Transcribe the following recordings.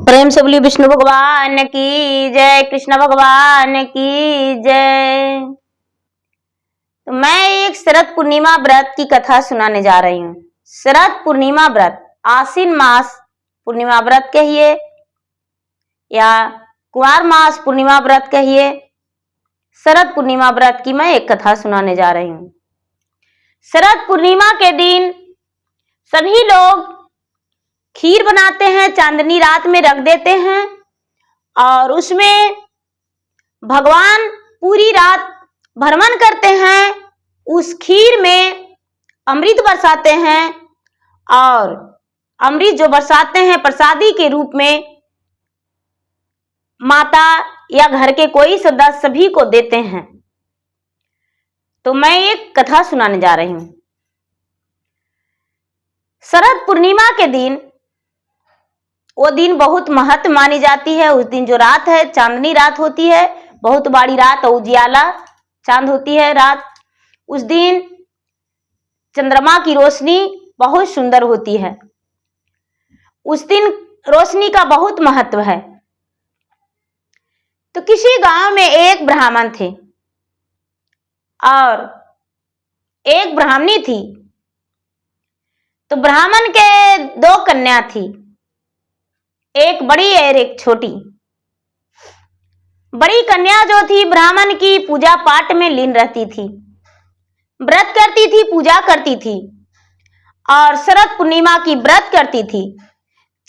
प्रेम से बोलिए विष्णु भगवान की जय, कृष्ण भगवान की जय। तो मैं एक शरद पूर्णिमा व्रत की कथा सुनाने जा रही हूँ। शरद पूर्णिमा व्रत, आश्विन मास पूर्णिमा व्रत कहिए या कुंवार मास पूर्णिमा व्रत कहिए, शरद पूर्णिमा व्रत की मैं एक कथा सुनाने जा रही हूँ। शरद पूर्णिमा के दिन सभी लोग खीर बनाते हैं, चांदनी रात में रख देते हैं और उसमें भगवान पूरी रात भ्रमण करते हैं। उस खीर में अमृत बरसाते हैं और अमृत जो बरसाते हैं प्रसादी के रूप में माता या घर के कोई सदस्य सभी को देते हैं। तो मैं एक कथा सुनाने जा रही हूँ। शरद पूर्णिमा के दिन, वो दिन बहुत महत्व मानी जाती है। उस दिन जो रात है चांदनी रात होती है, बहुत बड़ी रात, उजियाला चांद होती है रात। उस दिन चंद्रमा की रोशनी बहुत सुंदर होती है। उस दिन रोशनी का बहुत महत्व है। तो किसी गांव में एक ब्राह्मण थे और एक ब्राह्मणी थी। तो ब्राह्मण के दो कन्या थी, एक बड़ी और एक छोटी। बड़ी कन्या जो थी ब्राह्मण की पूजा पाठ में लीन रहती थी, व्रत करती थी, पूजा करती थी और शरद पूर्णिमा की व्रत करती थी।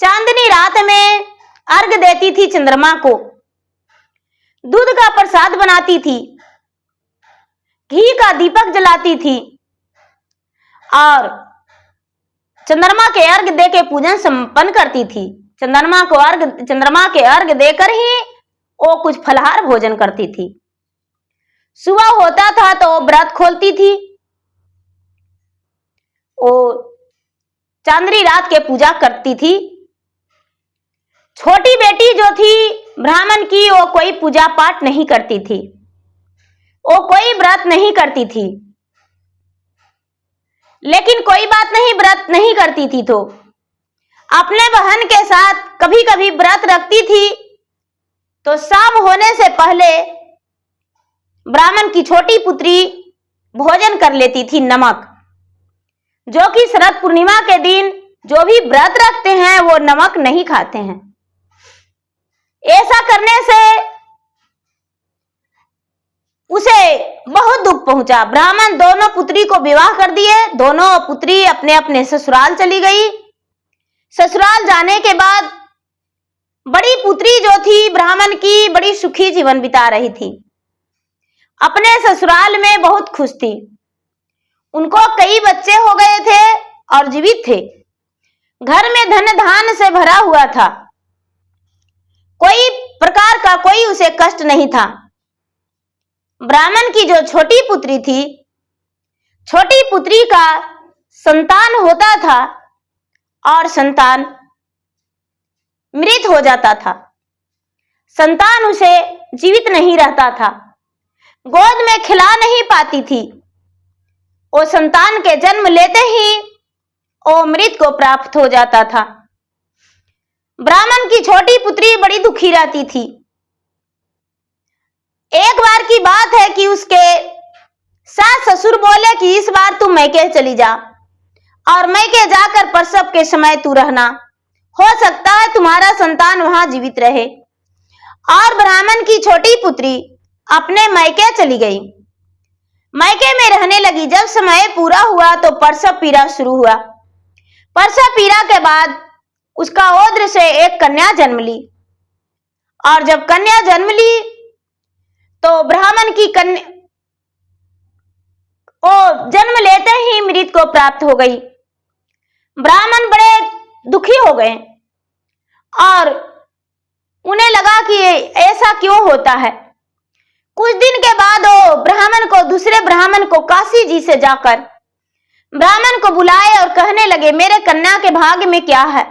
चांदनी रात में अर्घ देती थी चंद्रमा को, दूध का प्रसाद बनाती थी, घी का दीपक जलाती थी और चंद्रमा के अर्घ दे के पूजन संपन्न करती थी। चंद्रमा के अर्घ देकर ही वो कुछ फलाहार भोजन करती थी। सुबह होता था तो वो व्रत खोलती थी। वो चांदनी रात के पूजा करती थी। छोटी बेटी जो थी ब्राह्मण की, वो कोई पूजा पाठ नहीं करती थी, वो कोई व्रत नहीं करती थी। लेकिन कोई बात नहीं, व्रत नहीं करती थी तो अपने बहन के साथ कभी कभी व्रत रखती थी। तो शाम होने से पहले ब्राह्मण की छोटी पुत्री भोजन कर लेती थी नमक, जो कि शरद पूर्णिमा के दिन जो भी व्रत रखते हैं वो नमक नहीं खाते हैं। ऐसा करने से उसे बहुत दुख पहुंचा। ब्राह्मण दोनों पुत्री को विवाह कर दिए। दोनों पुत्री अपने अपने ससुराल चली गई। ससुराल जाने के बाद बड़ी पुत्री जो थी ब्राह्मण की बड़ी सुखी जीवन बिता रही थी, अपने ससुराल में बहुत खुश थी। उनको कई बच्चे हो गए थे और जीवित थे। घर में धन धान से भरा हुआ था, कोई प्रकार का कोई उसे कष्ट नहीं था। ब्राह्मण की जो छोटी पुत्री थी, छोटी पुत्री का संतान होता था और संतान मृत हो जाता था। संतान उसे जीवित नहीं रहता था, गोद में खिला नहीं पाती थी। वो संतान के जन्म लेते ही वो मृत को प्राप्त हो जाता था। ब्राह्मण की छोटी पुत्री बड़ी दुखी रहती थी। एक बार की बात है कि उसके सास ससुर बोले कि इस बार तू मैके चली जा और मैके जाकर प्रसव के समय तू रहना, हो सकता है तुम्हारा संतान वहां जीवित रहे। और ब्राह्मण की छोटी पुत्री अपने मैके चली गई, मैके में रहने लगी। जब समय पूरा हुआ तो प्रसव पीड़ा शुरू हुआ। प्रसव पीड़ा के बाद उसका औद्र से एक कन्या जन्म ली और जब कन्या जन्म ली तो ब्राह्मण की कन्या वो जन्म लेते ही मृत को प्राप्त हो गई। ब्राह्मण बड़े दुखी हो गए और उन्हें लगा कि ऐसा क्यों होता है। कुछ दिन के बाद वो ब्राह्मण को दूसरे ब्राह्मण को काशी जी से जाकर ब्राह्मण को बुलाए और कहने लगे, मेरे कन्या के भाग्य में क्या है,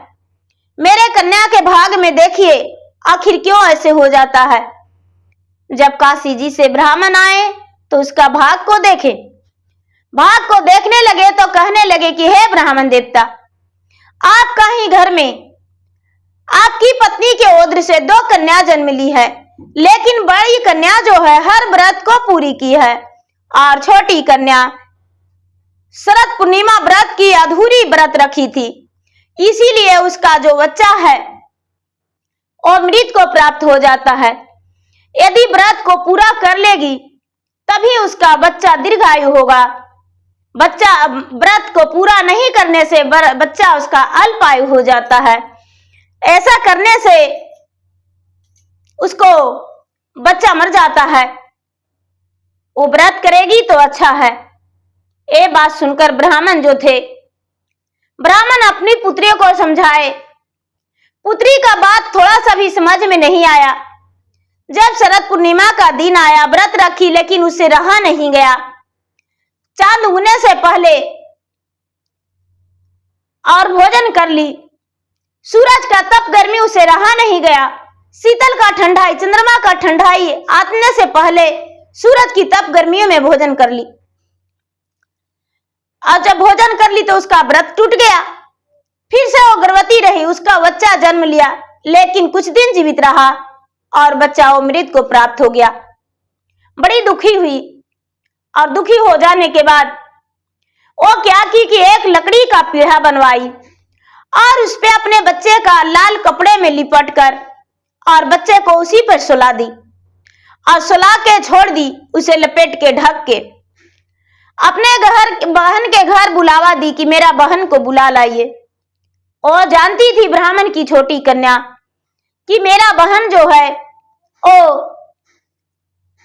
मेरे कन्या के भाग्य में देखिए आखिर क्यों ऐसे हो जाता है। जब काशी जी से ब्राह्मण आए तो उसका भाग को देखे, भाग को देखने लगे तो कहने लगे कि हे ब्राह्मण देवता, आपका ही घर में आपकी पत्नी के ओद्र से 2 कन्या जन्म ली है, लेकिन बड़ी कन्या जो है हर व्रत को पूरी की है और छोटी कन्या शरद पूर्णिमा व्रत की अधूरी व्रत रखी थी। इसीलिए उसका जो बच्चा है वो मृत को प्राप्त हो जाता है। यदि व्रत को पूरा कर लेगी तभी उसका बच्चा दीर्घायु होगा। बच्चा व्रत को पूरा नहीं करने से बच्चा उसका अल्पायु हो जाता है। ऐसा करने से उसको बच्चा मर जाता है। वो व्रत करेगी तो अच्छा है। ये बात सुनकर ब्राह्मण जो थे, ब्राह्मण अपनी पुत्रियों को समझाए। पुत्री का बात थोड़ा सा भी समझ में नहीं आया। जब शरद पूर्णिमा का दिन आया, व्रत रखी लेकिन उससे रहा नहीं गया। चांद उगने से पहले और भोजन कर ली। सूरज का तप गर्मी उसे रहा नहीं गया। शीतल का ठंडाई, चंद्रमा का ठंडाई आने से पहले सूरज की तप गर्मियों में भोजन कर ली। और जब भोजन कर ली तो उसका व्रत टूट गया। फिर से वो गर्भवती रही, उसका बच्चा जन्म लिया, लेकिन कुछ दिन जीवित रहा और बच्चा वो मृत को प्राप्त हो गया। बड़ी दुखी हुई और दुखी हो जाने के बाद वो क्या की कि एक लकड़ी का पीढ़ा बनवाई और उस पे अपने बच्चे का लाल कपड़े में लिपट कर और बच्चे को उसी पर सुला दी और सुला के छोड़ दी, उसे लपेट के ढक के। अपने बहन के घर बुलावा दी कि मेरा बहन को बुला लाइए। वो जानती थी ब्राह्मण की छोटी कन्या कि मेरा बहन जो है वो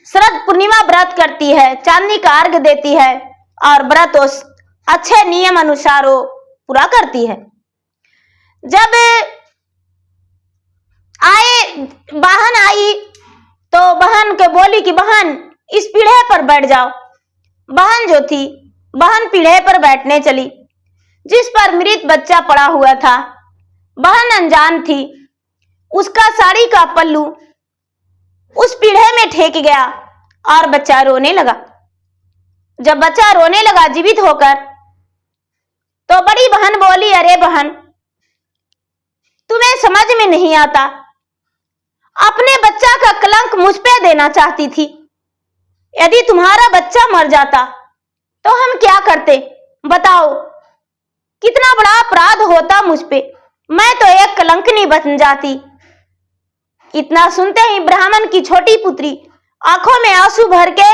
शरद पूर्णिमा व्रत करती है, चांदनी का अर्घ देती है और व्रत अच्छे नियम अनुसार वो पूरा करती है। जब बहन आई तो बहन को बोली कि बहन इस पीढ़े पर बैठ जाओ। बहन जो थी, बहन पीढ़े पर बैठने चली जिस पर मृत बच्चा पड़ा हुआ था। बहन अनजान थी, उसका साड़ी का पल्लू उस पीढ़े में ठेक गया और बच्चा रोने लगा। जब बच्चा रोने लगा जीवित होकर, तो बड़ी बहन बोली, अरे बहन तुम्हें समझ में नहीं आता, अपने बच्चा का कलंक मुझ पे देना चाहती थी। यदि तुम्हारा बच्चा मर जाता तो हम क्या करते बताओ, कितना बड़ा अपराध होता मुझ पे, मैं तो एक कलंकनी बन जाती। इतना सुनते ही ब्राह्मण की छोटी पुत्री आंखों में आंसू भर के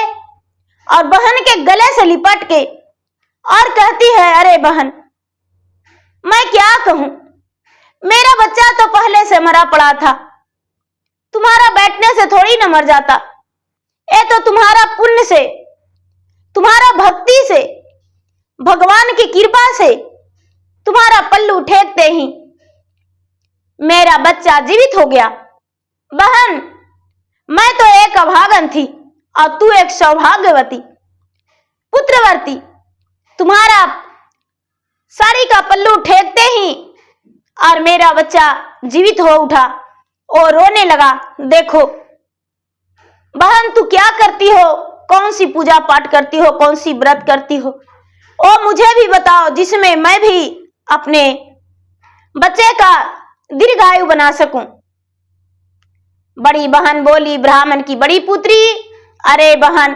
और बहन के गले से लिपट के और कहती है, अरे बहन मैं क्या कहूं, मेरा बच्चा तो पहले से मरा पड़ा था, तुम्हारा बैठने से थोड़ी न मर जाता। ये तो तुम्हारा पुण्य से, तुम्हारा भक्ति से, भगवान की कृपा से तुम्हारा पल्लू ठेकते ही मेरा बच्चा जीवित हो गया। बहन मैं तो एक अभागन थी और तू एक सौभाग्यवती पुत्रवती। तुम्हारा साड़ी का पल्लू ठेकते ही और मेरा बच्चा जीवित हो उठा और रोने लगा। देखो बहन तू क्या करती हो, कौन सी पूजा पाठ करती हो, कौन सी व्रत करती हो, ओ मुझे भी बताओ जिसमें मैं भी अपने बच्चे का दीर्घायु बना सकूं। बड़ी बहन बोली ब्राह्मण की बड़ी पुत्री, अरे बहन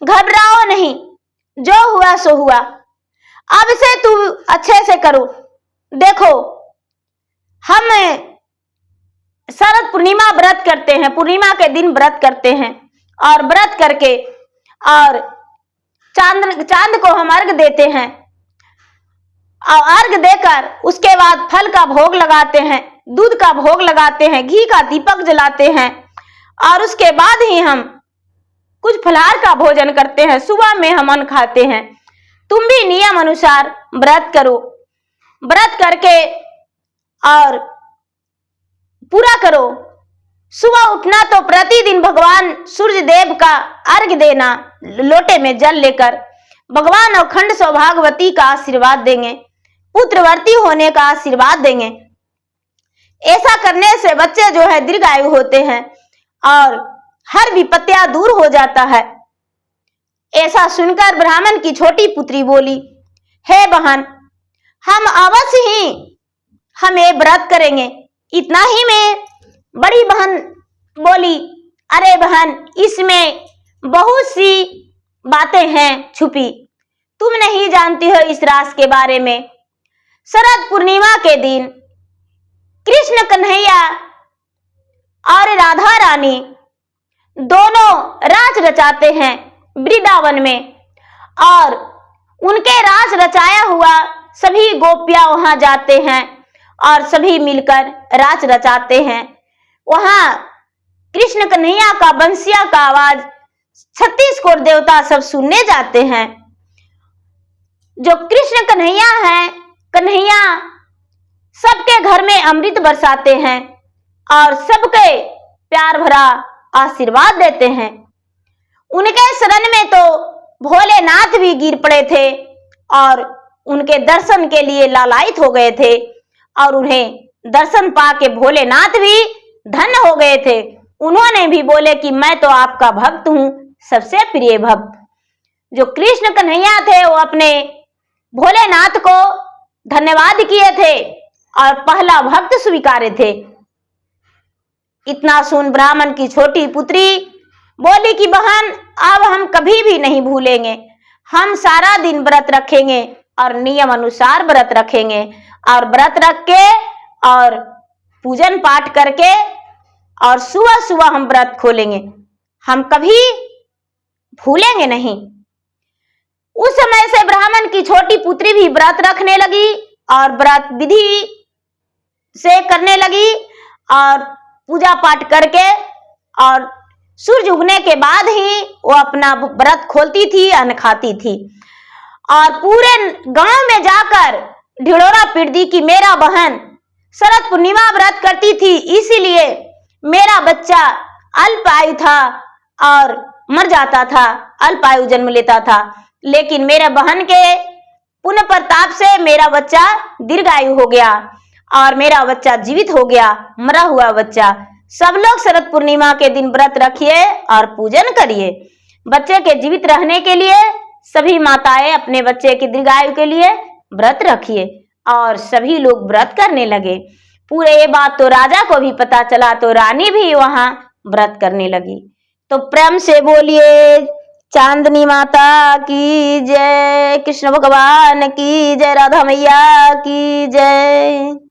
घबराओ नहीं, जो हुआ सो हुआ, अब से तू अच्छे से करो। देखो हम शरद पूर्णिमा व्रत करते हैं, पूर्णिमा के दिन व्रत करते हैं और व्रत करके और चांद को हम अर्घ देते हैं और अर्घ देकर उसके बाद फल का भोग लगाते हैं, दूध का भोग लगाते हैं, घी का दीपक जलाते हैं और उसके बाद ही हम कुछ फलाहार का भोजन करते हैं। सुबह में हम अन्न खाते हैं। तुम भी नियम अनुसार व्रत करो, व्रत करके और पूरा करो। सुबह उठना तो प्रतिदिन भगवान सूर्य देव का अर्घ देना, लोटे में जल लेकर भगवान अखंड सौभाग्यवती का आशीर्वाद देंगे, पुत्रवर्ती होने का आशीर्वाद देंगे। ऐसा करने से बच्चे जो है दीर्घायु होते हैं और हर विपत्तियां दूर हो जाता है। ऐसा सुनकर ब्राह्मण की छोटी पुत्री बोली, हे बहन हम अवश्य ही हम ये व्रत करेंगे, इतना ही में बड़ी बहन बोली, अरे बहन, इसमें बहुत सी बातें हैं छुपी, तुम नहीं जानती हो इस रास के बारे में। शरद पूर्णिमा के दिन कृष्ण कन्हैया और राधा रानी दोनों राज रचाते हैं वृंदावन में, और उनके राज रचाया हुआ सभी गोपियां वहां जाते हैं और सभी मिलकर राज रचाते हैं। वहां कृष्ण कन्हैया का बंसिया का आवाज 36 करोड़ देवता सब सुनने जाते हैं। जो कृष्ण कन्हैया हैं, कन्हैया सबके घर में अमृत बरसाते हैं और सबके प्यार भरा आशीर्वाद देते हैं। उनके शरण में तो भोलेनाथ भी गिर पड़े थे और उनके दर्शन के लिए लालायित हो गए थे, और उन्हें दर्शन पाके भोलेनाथ भी धन्य हो गए थे। उन्होंने भी बोले कि मैं तो आपका भक्त हूं, सबसे प्रिय भक्त। जो कृष्ण कन्हैया थे वो अपने भोलेनाथ को धन्यवाद किए थे और पहला भक्त स्वीकारे थे। इतना सुन ब्राह्मण की छोटी पुत्री बोली कि बहन, अब हम कभी भी नहीं भूलेंगे, हम सारा दिन व्रत रखेंगे और नियम अनुसार व्रत रखेंगे, और व्रत रख के और पूजन पाठ करके और सुबह सुबह हम व्रत खोलेंगे, हम कभी भूलेंगे नहीं। उस समय से ब्राह्मण की छोटी पुत्री भी व्रत रखने लगी और व्रत विधि से करने लगी और पूजा पाठ करके, और सूर्य उगने के बाद ही वो अपना व्रत खोलती थी, अन्न खाती थी, और पूरे गांव में जाकर ढिढोरा पीट दी कि मेरा बहन शरद पूर्णिमा व्रत करती थी, इसीलिए मेरा बच्चा अल्पायु था और मर जाता था, अल्पायु जन्म लेता था, लेकिन मेरे बहन के पुण्य प्रताप से मेरा बच्चा दीर्घायु हो गया और मेरा बच्चा जीवित हो गया, मरा हुआ बच्चा। सब लोग शरद पूर्णिमा के दिन व्रत रखिए और पूजन करिए। बच्चे के जीवित रहने के लिए सभी माताएं अपने बच्चे की दीर्घायु के लिए व्रत रखिए, और सभी लोग व्रत करने लगे। पूरे ये बात तो राजा को भी पता चला, तो रानी भी वहां व्रत करने लगी। तो प्रेम से बोलिए चांदनी माता की जय, कृष्ण भगवान की जय, राधा मैया की जय।